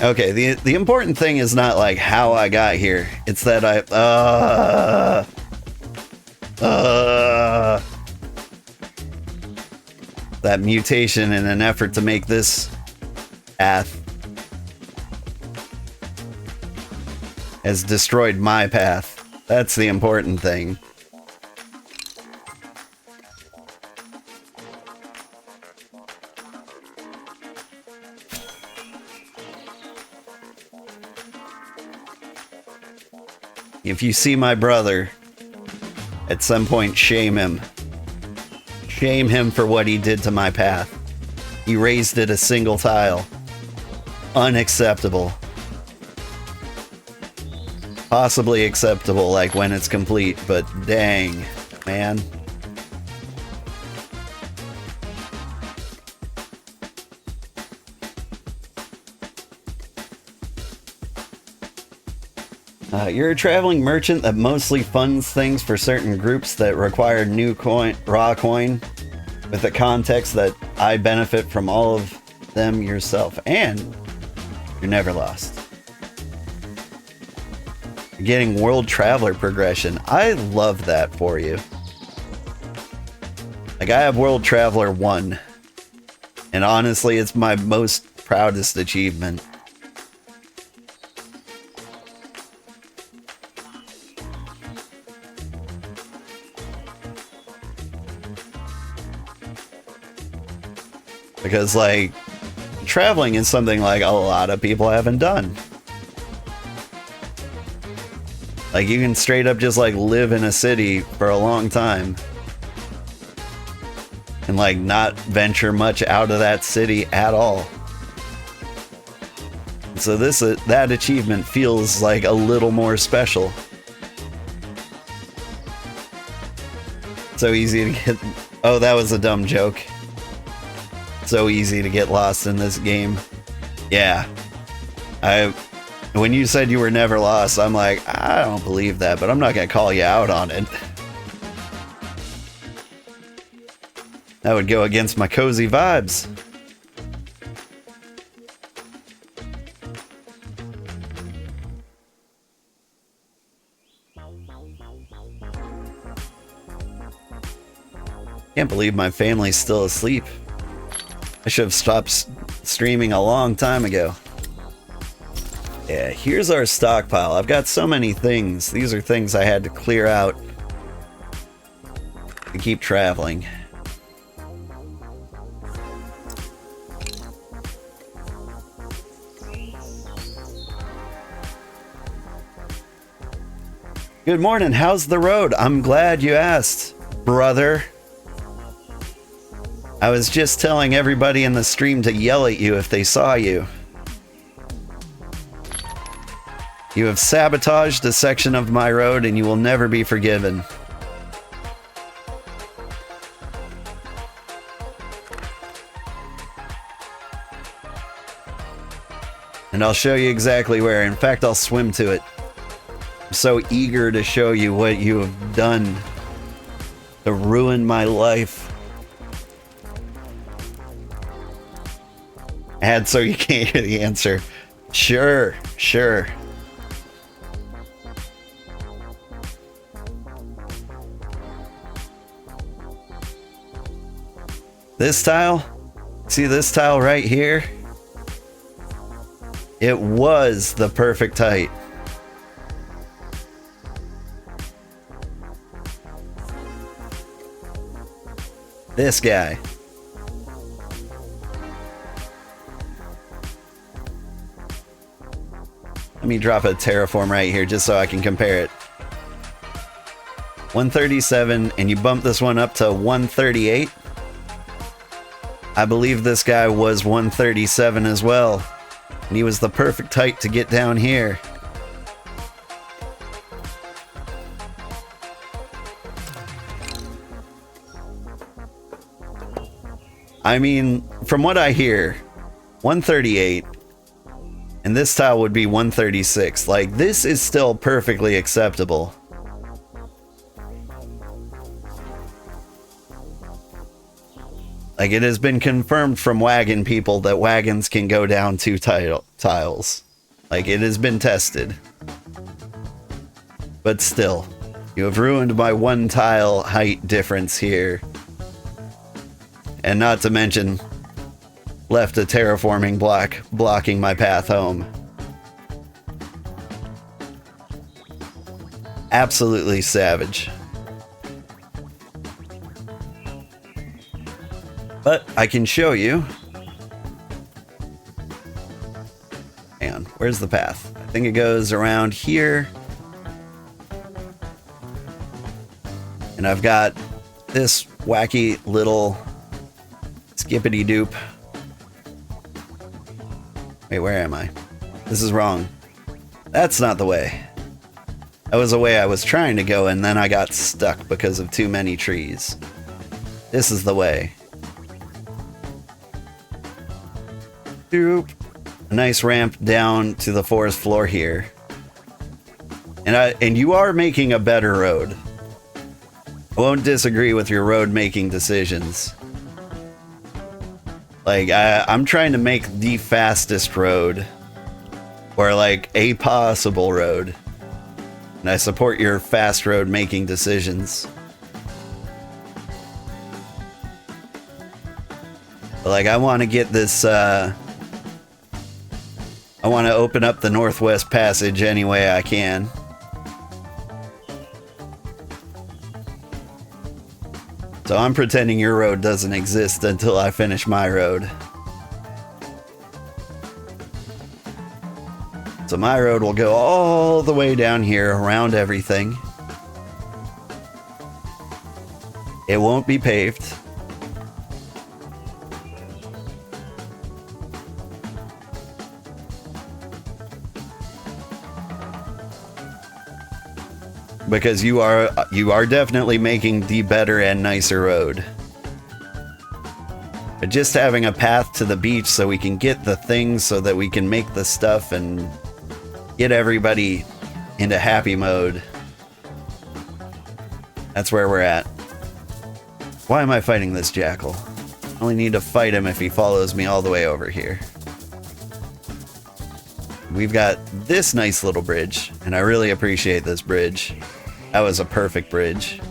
Okay, the important thing is not like how I got here. It's that that mutation in an effort to make this path has destroyed my path. That's the important thing. If you see my brother, at some point shame him. Shame him for what he did to my path. He raised it a single tile. Unacceptable. Possibly acceptable, like when it's complete, but dang, man. You're a traveling merchant that mostly funds things for certain groups that require new coin, raw coin, with the context that I benefit from all of them yourself, and you're never lost. You're getting world traveler progression. I love that for you. Like, I have world traveler 1, and honestly, it's my most proudest achievement. Because, like, traveling is something, like, a lot of people haven't done. Like, you can straight up just, like, live in a city for a long time. And, like, not venture much out of that city at all. So that achievement feels, like, a little more special. So easy to get... Oh, that was a dumb joke. So easy to get lost in this game. Yeah. When you said you were never lost, I'm like, I don't believe that, but I'm not gonna call you out on it. That would go against my cozy vibes. Can't believe my family's still asleep. I should have stopped streaming a long time ago. Yeah, here's our stockpile. I've got so many things. These are things I had to clear out to keep traveling. Good morning, how's the road? I'm glad you asked, brother. I was just telling everybody in the stream to yell at you if they saw you. You have sabotaged a section of my road and you will never be forgiven. And I'll show you exactly where. In fact, I'll swim to it. I'm so eager to show you what you have done to ruin my life. Ad, so you can't hear the answer. Sure. This tile? See this tile right here? It was the perfect height. This guy. Let me drop a terraform right here just so I can compare it. 137, and you bump this one up to 138. I believe this guy was 137 as well. And he was the perfect height to get down here. I mean, from what I hear, 138, and this tile would be 136. Like, this is still perfectly acceptable. Like, it has been confirmed from wagon people that wagons can go down 2 tiles. Like, it has been tested. But still, you have ruined my 1 tile height difference here. And not to mention, left a terraforming block blocking my path home. Absolutely savage. But I can show you. Hang on, where's the path? I think it goes around here. And I've got this wacky little skippity doop. Wait, where am I? This is wrong. That's not the way. That was the way I was trying to go, and then I got stuck because of too many trees. This is the way. Doop. A nice ramp down to the forest floor here. And you are making a better road. I won't disagree with your road making decisions. Like, I'm trying to make the fastest road. Or like a possible road. And I support your fast road making decisions. But like, I want to get this, I want to open up the Northwest Passage any way I can. So I'm pretending your road doesn't exist until I finish my road. So my road will go all the way down here around everything. It won't be paved. Because you are definitely making the better and nicer road. But just having a path to the beach so we can get the things so that we can make the stuff and get everybody into happy mode. That's where we're at. Why am I fighting this jackal? I only need to fight him if he follows me all the way over here. We've got this nice little bridge, and I really appreciate this bridge. That was a perfect bridge.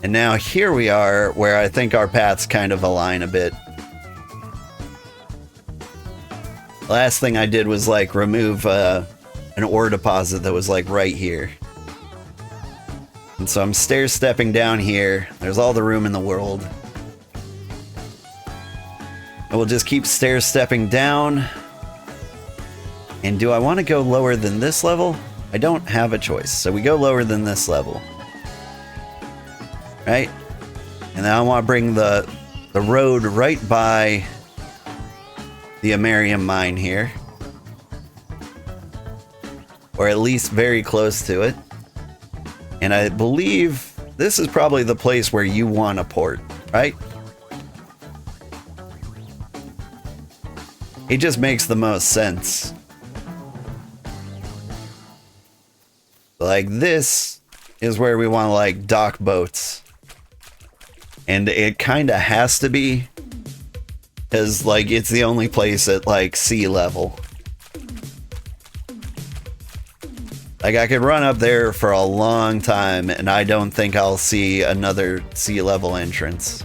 And now here we are, where I think our paths kind of align a bit. Last thing I did was like remove an ore deposit that was like right here. And so I'm stair stepping down here. There's all the room in the world. And we'll just keep stair stepping down. And do I want to go lower than this level? I don't have a choice. So we go lower than this level. Right? And then I want to bring the road right by the Amerium mine here. Or at least very close to it. And I believe this is probably the place where you want a port, right? It just makes the most sense. Like, this is where we want to like dock boats. And it kind of has to be, because like it's the only place at like sea level. Like, I could run up there for a long time and I don't think I'll see another sea level entrance.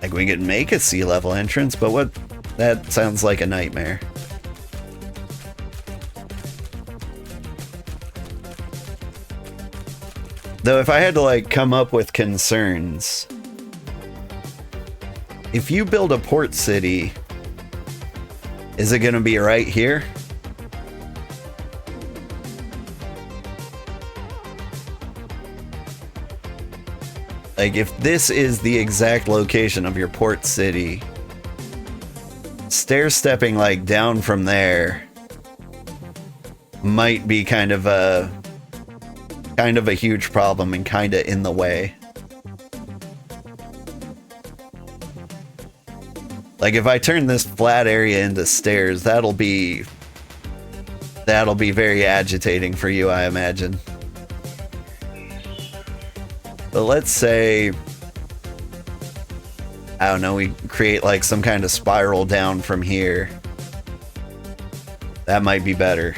Like, we could make a sea level entrance, but what? That sounds like a nightmare. Though if I had to like come up with concerns, if you build a port city, is it going to be right here? Like, if this is the exact location of your port city, stair stepping like down from there might be kind of a huge problem and kind of in the way. Like, if I turn this flat area into stairs, that'll be very agitating for you, I imagine. But let's say, I don't know, we create like some kind of spiral down from here. That might be better.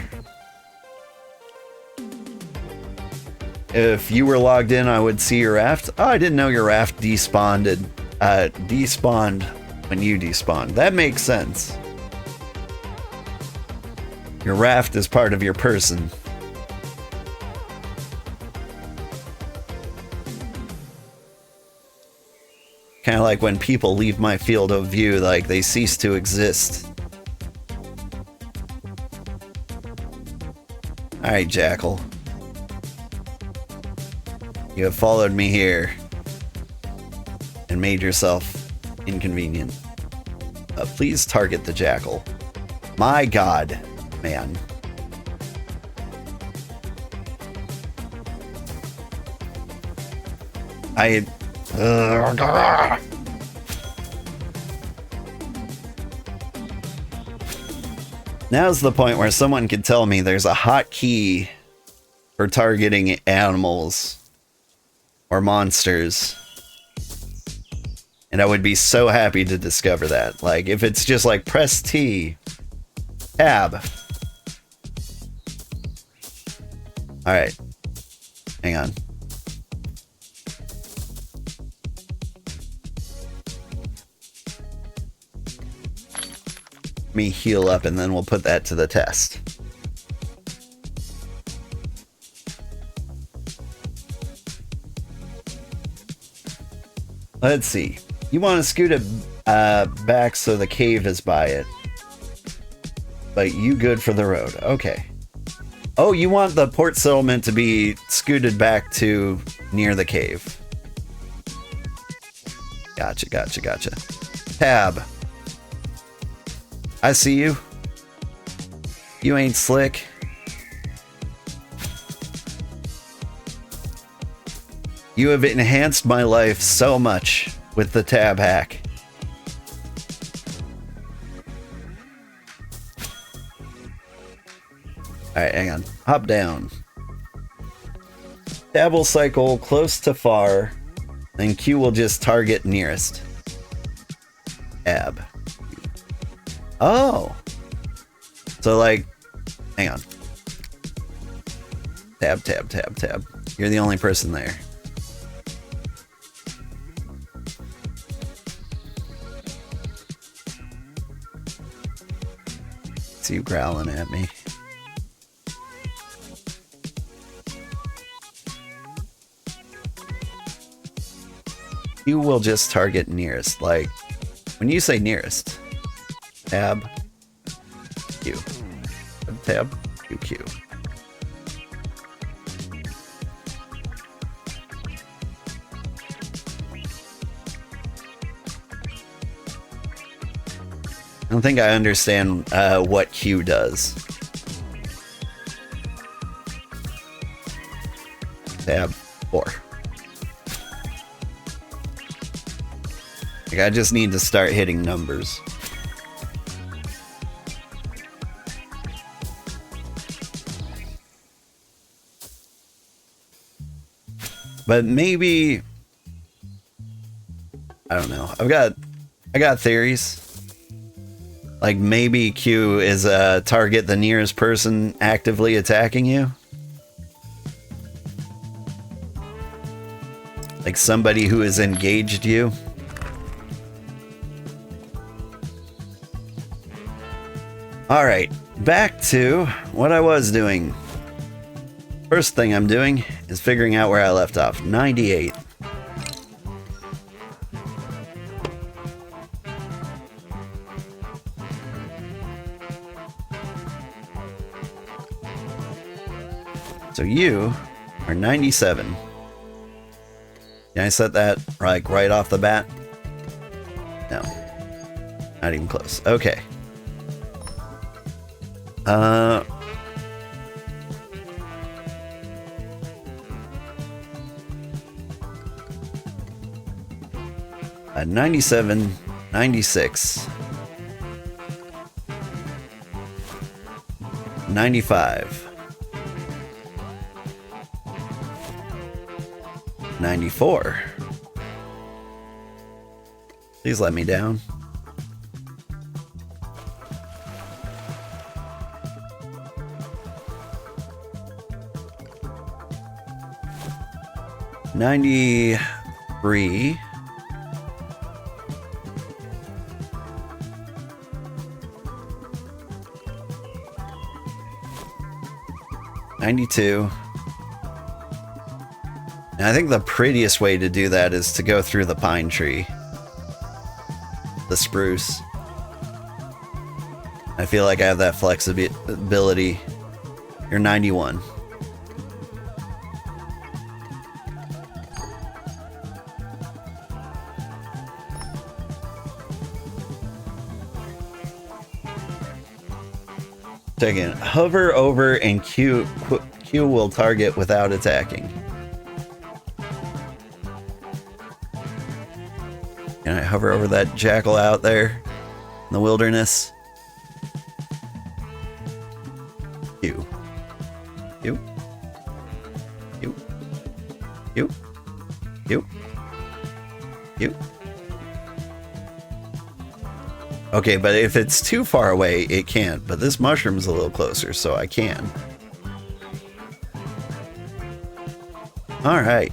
If you were logged in, I would see your raft. Oh, I didn't know your raft despawned when you despawned. That makes sense. Your raft is part of your person. Kind of like when people leave my field of view, like they cease to exist. Alright, Jackal. You have followed me here and made yourself inconvenient. Please target the Jackal. My God, man. Now's the point where someone could tell me there's a hotkey for targeting animals or monsters, and I would be so happy to discover that. Like, if it's just like press T, tab. Alright, hang on. Let me heal up and then we'll put that to the test. Let's see. You want to scoot it back so the cave is by it. But you good for the road. Okay. Oh, you want the port settlement to be scooted back to near the cave. Gotcha, gotcha, gotcha. Tab. I see you. You ain't slick. You have enhanced my life so much with the tab hack. Alright, hang on. Hop down. Tab will cycle close to far, then Q will just target nearest. Tab. Oh! So, like, hang on. Tab, tab, tab, tab. You're the only person there. See you growling at me. You will just target nearest. Like, when you say nearest, tab, Q. Tab, Q, Q. I don't think I understand what Q does. Tab 4. Like, I just need to start hitting numbers. But maybe, I don't know. I got theories. Like, maybe Q is target the nearest person actively attacking you. Like somebody who has engaged you. Alright, back to what I was doing. First thing I'm doing is figuring out where I left off. 98. So you are 97. Can I set that like right off the bat? No. Not even close. Okay. 97, 96, 95, 94. Please let me down. $93. $92. And I think the prettiest way to do that is to go through the pine tree. The spruce. I feel like I have that flexibility. You're 91. Second, hover over and Q will target without attacking. Can I hover over that jackal out there in the wilderness? Q. Q. Q. Q. Q. Q. Okay, but if it's too far away, it can't. But this mushroom's a little closer, so I can. Alright.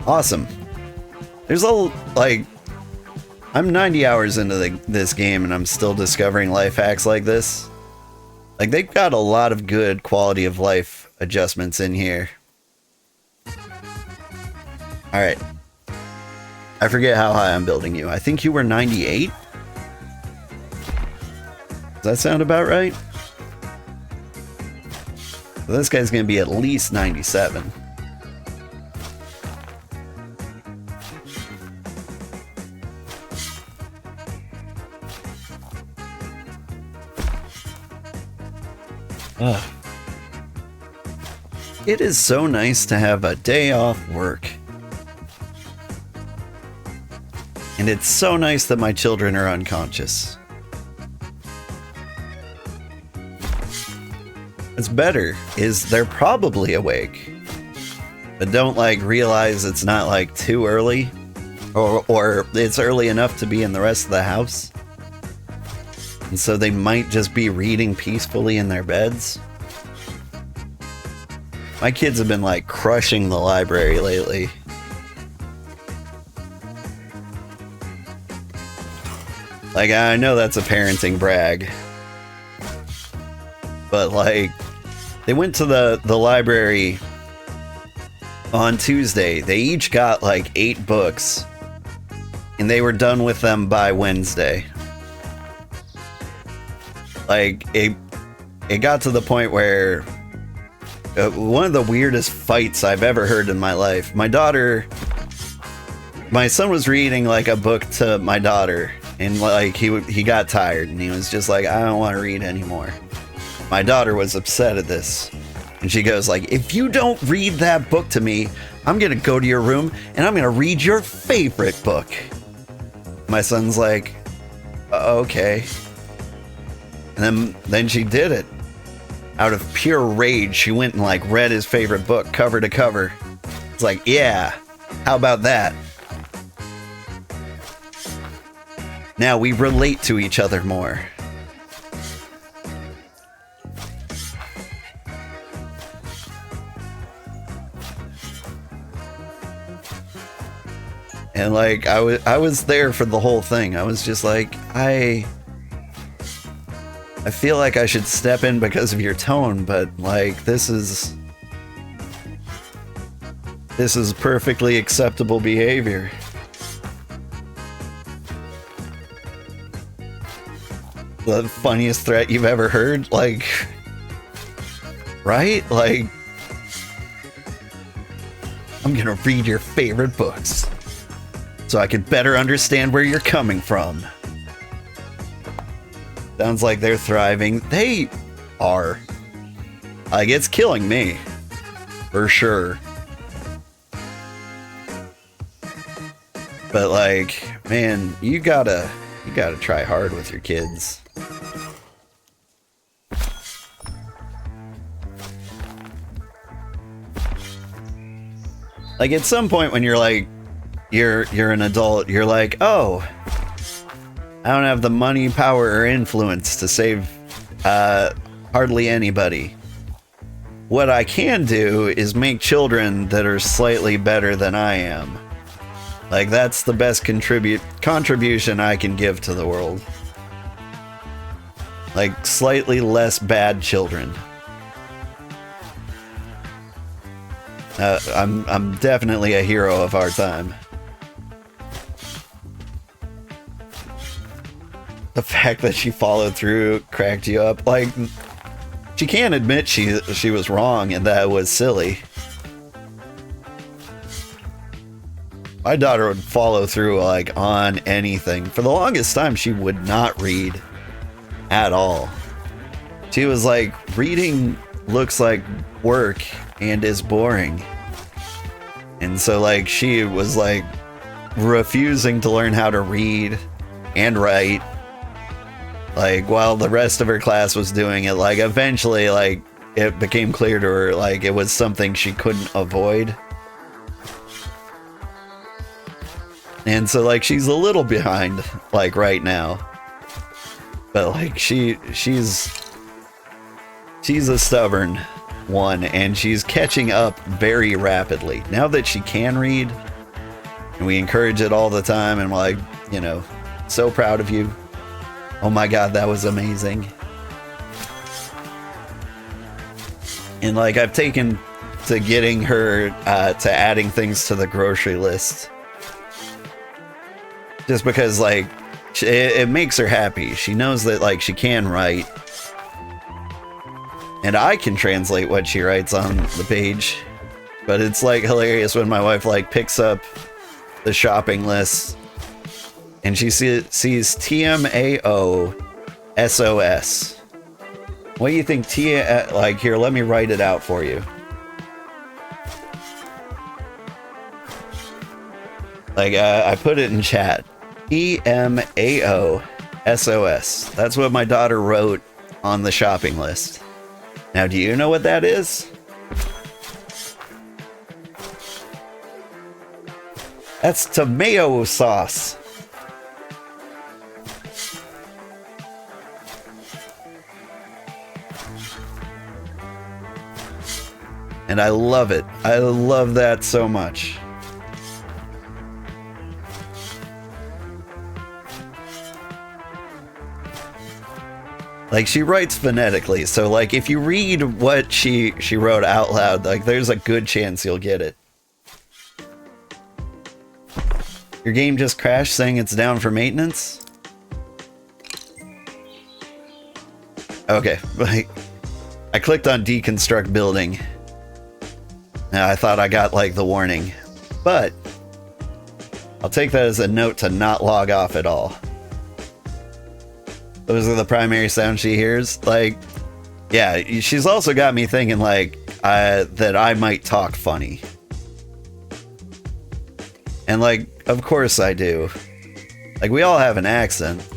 Awesome. There's I'm 90 hours into this game and I'm still discovering life hacks like this. Like, they've got a lot of good quality of life adjustments in here. Alright. I forget how high I'm building you. I think you were 98? Does that sound about right? So this guy's gonna be at least 97. Ugh. It is so nice to have a day off work. And it's so nice that my children are unconscious. What's better is they're probably awake, but don't realize it's not too early, or it's early enough to be in the rest of the house. And so they might just be reading peacefully in their beds. My kids have been crushing the library lately. I know that's a parenting brag, but they went to the library on Tuesday. They each got 8 books, and they were done with them by Wednesday. It got to the point where one of the weirdest fights I've ever heard in my life. My son was reading a book to my daughter, and he got tired, and he was just I don't want to read anymore. My daughter was upset at this, and she goes if you don't read that book to me, I'm gonna go to your room and I'm gonna read your favorite book. My son's okay. And then she did it. Out of pure rage, she went and read his favorite book cover to cover. It's yeah, how about that? Now we relate to each other more. And I was there for the whole thing. I was just I feel like I should step in because of your tone, but this is perfectly acceptable behavior. The funniest threat you've ever heard, right? I'm gonna read your favorite books so I can better understand where you're coming from. Sounds like they're thriving. They are. It's killing me. For sure. But man, you gotta try hard with your kids. Like at some point when you're like, you're an adult, you're like, oh, I don't have the money, power, or influence to save hardly anybody. What I can do is make children that are slightly better than I am. Like that's the best contribution I can give to the world. Like slightly less bad children. I'm definitely a hero of our time. The fact that she followed through cracked you up. Like, she can't admit she was wrong and that was silly. My daughter would follow through like on anything. For the longest time, she would not read at all. She was like, reading looks like work and is boring. And so like she was like refusing to learn how to read and write. Like while the rest of her class was doing it, like eventually like it became clear to her like it was something she couldn't avoid. And so like she's a little behind like right now. But like she's a stubborn one and she's catching up very rapidly. Now that she can read and we encourage it all the time and we're like, you know, so proud of you. Oh my god, that was amazing. And like I've taken to getting her to adding things to the grocery list. Just because like it makes her happy. She knows that like she can write. And I can translate what she writes on the page. But it's like hilarious when my wife like picks up the shopping list and she sees TMAO SOS. What do you think like here, let me write it out for you. Like I put it in chat. TMAO SOS. That's what my daughter wrote on the shopping list. Now, do you know what that is? That's tomato sauce. And I love it. I love that so much. Like she writes phonetically, so like if you read what she wrote out loud, like there's a good chance you'll get it. Your game just crashed saying it's down for maintenance? Okay, like I clicked on deconstruct building. Now I thought I got like the warning, but I'll take that as a note to not log off at all. Those are the primary sounds she hears. Like, yeah, she's also got me thinking like that I might talk funny. And like, of course I do. Like we all have an accent.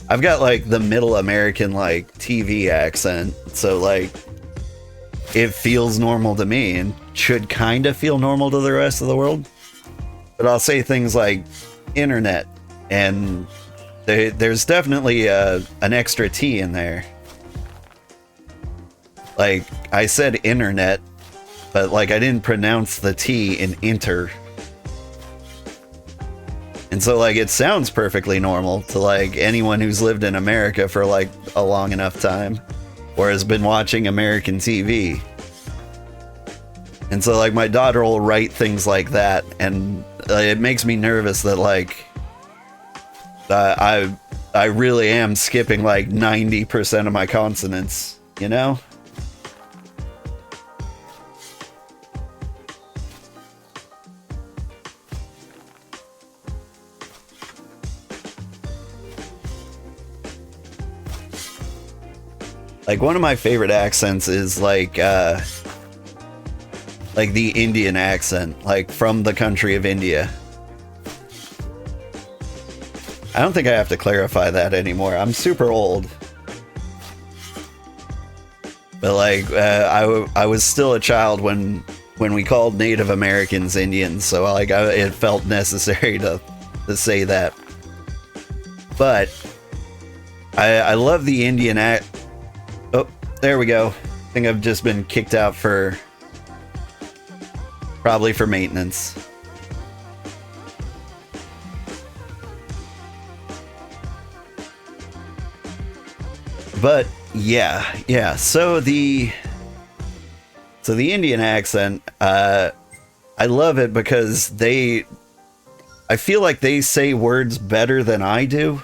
I've got like the middle American like TV accent. So like it feels normal to me and should kind of feel normal to the rest of the world. But I'll say things like internet and there's definitely an extra T in there. Like, I said internet, but like I didn't pronounce the T in inter. And so like it sounds perfectly normal to like anyone who's lived in America for like a long enough time or has been watching American TV. And so like my daughter will write things like that and it makes me nervous that like I really am skipping like 90% of my consonants, you know? Like one of my favorite accents is like the Indian accent, like from the country of India. I don't think I have to clarify that anymore. I'm super old. But like, I was still a child when when we called Native Americans Indians, so like it felt necessary to say that. But I love the Indian act. Oh, there we go. I think I've just been kicked out for probably for maintenance. But yeah. So the Indian accent, I love it because I feel like they say words better than I do.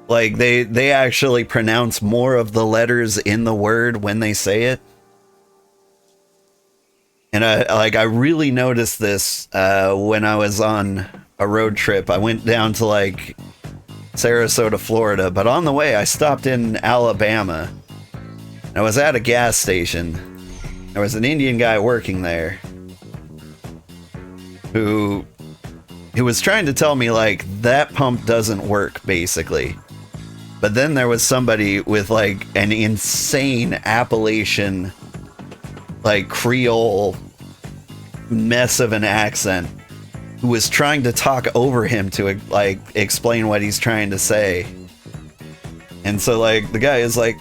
Like they actually pronounce more of the letters in the word when they say it. And I really noticed this when I was on a road trip. I went down to like Sarasota, Florida, but on the way I stopped in Alabama. I was at a gas station. There was an Indian guy working there who was trying to tell me like that pump doesn't work, basically. But then there was somebody with like an insane Appalachian, like Creole mess of an accent, who was trying to talk over him to like explain what he's trying to say. And so like the guy is like,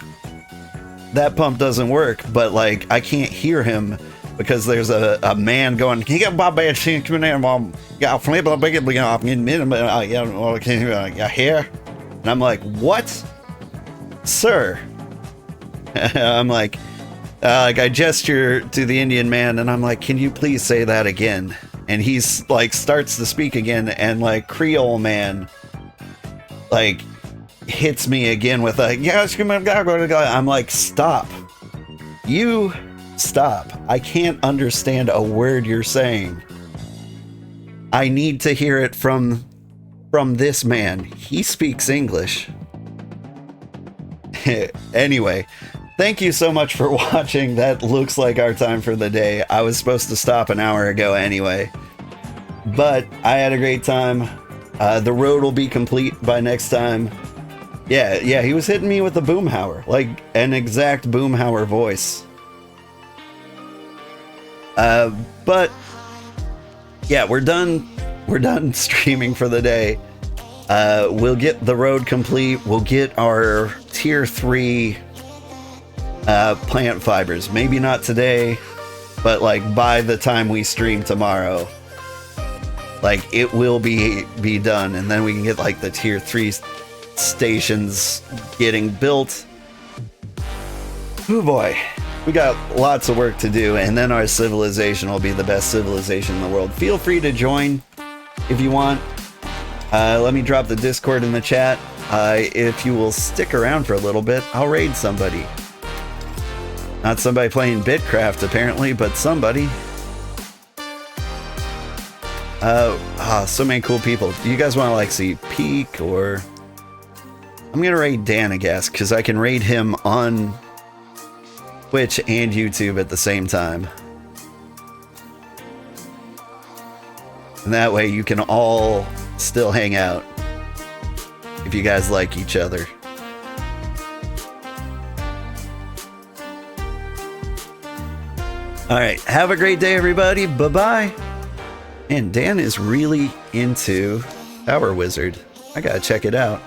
that pump doesn't work, but like I can't hear him because there's a man going, and I'm like, what, sir? I'm like I gesture to the Indian man and I'm like, can you please say that again? And he's like starts to speak again, and like Creole man like hits me again with a, I'm like, stop. You stop. I can't understand a word you're saying. I need to hear it from this man. He speaks English. Anyway, thank you so much for watching. That looks like our time for the day. I was supposed to stop an hour ago anyway, but I had a great time. The road will be complete by next time. Yeah, he was hitting me with a boomhauer, like an exact boomhauer voice. But yeah, we're done streaming for the day. We'll get the road complete. We'll get our tier 3 plant fibers. Maybe not today, but like by the time we stream tomorrow, like it will be done, and then we can get like the tier 3 stations getting built. Oh boy, we got lots of work to do, and then our civilization will be the best civilization in the world. Feel free to join if you want. Let me drop the Discord in the chat. If you will stick around for a little bit, I'll raid somebody. Not somebody playing BitCraft apparently, but somebody. So many cool people. Do you guys want to like see Peak, or I'm gonna raid Dan, I guess, because I can raid him on Twitch and YouTube at the same time. And that way you can all still hang out if you guys like each other. Alright, have a great day, everybody. Bye-bye. And Dan is really into Power Wizard. I gotta check it out.